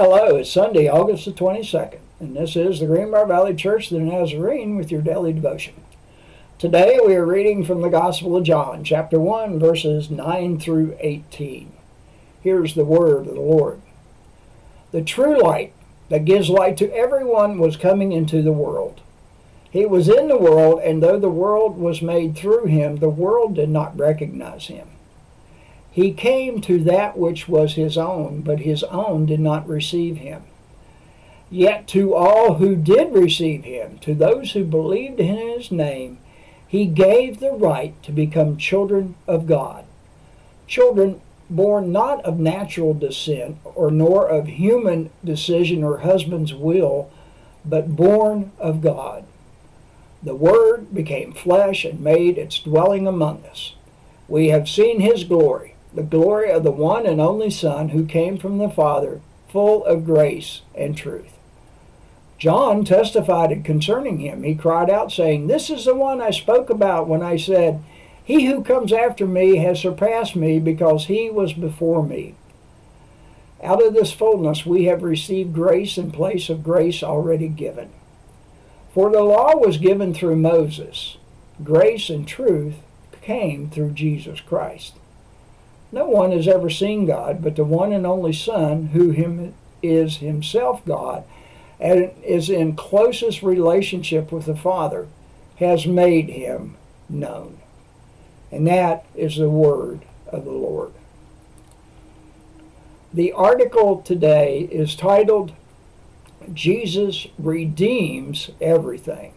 Hello, it's Sunday, August the 22nd, and this is the Greenbrier Valley Church of the Nazarene with your daily devotion. Today we are reading from the Gospel of John, chapter 1, verses 9 through 18. Here's the word of the Lord. The true light that gives light to everyone was coming into the world. He was in the world, and though the world was made through him, the world did not recognize him. He came to that which was his own, but his own did not receive him. Yet to all who did receive him, to those who believed in his name, he gave the right to become children of God. Children born not of natural descent, or nor of human decision or husband's will, but born of God. The Word became flesh and made its dwelling among us. We have seen his glory, the glory of the one and only Son who came from the Father, full of grace and truth. John testified concerning him. He cried out, saying, "This is the one I spoke about when I said, 'He who comes after me has surpassed me because he was before me.'" Out of this fullness we have received grace in place of grace already given. For the law was given through Moses. Grace and truth came through Jesus Christ. No one has ever seen God but the one and only Son, who is himself God and is in closest relationship with the Father, has made him known. And that is the word of the Lord. The article today is titled, "Jesus Redeems Everything,"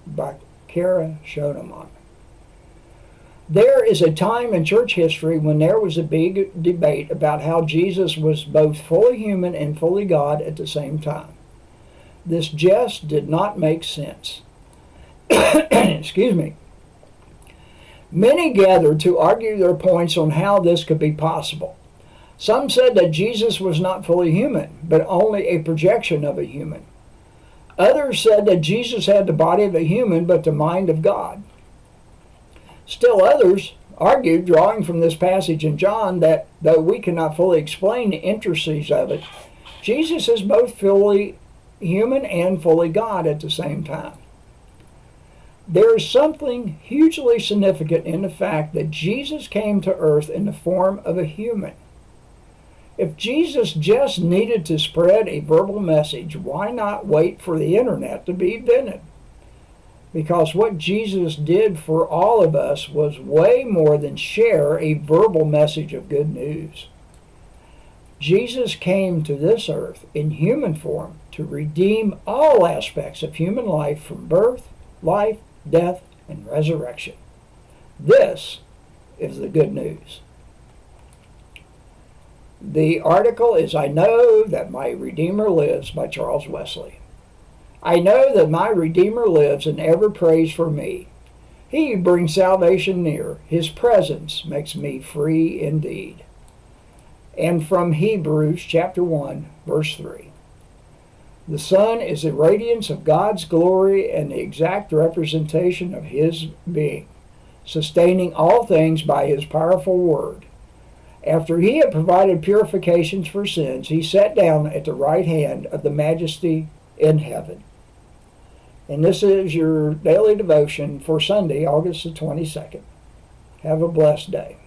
by Kara Schoenemann. There is a time in church history when there was a big debate about how Jesus was both fully human and fully God at the same time. This just did not make sense. Excuse me. Many gathered to argue their points on how this could be possible. Some said that Jesus was not fully human, but only a projection of a human. Others said that Jesus had the body of a human, but the mind of God. Still others argued, drawing from this passage in John, that though we cannot fully explain the intricacies of it, Jesus is both fully human and fully God at the same time. There is something hugely significant in the fact that Jesus came to earth in the form of a human. If Jesus just needed to spread a verbal message, why not wait for the internet to be invented? Because what Jesus did for all of us was way more than share a verbal message of good news. Jesus came to this earth in human form to redeem all aspects of human life from birth, life, death, and resurrection. This is the good news. The article is "I Know That My Redeemer Lives" by Charles Wesley. I know that my Redeemer lives and ever prays for me. He brings salvation near. His presence makes me free indeed. And from Hebrews chapter 1, verse 3. The Son is the radiance of God's glory and the exact representation of his being, sustaining all things by his powerful word. After he had provided purifications for sins, he sat down at the right hand of the Majesty in heaven. And this is your daily devotion for Sunday, August the 22nd. Have a blessed day.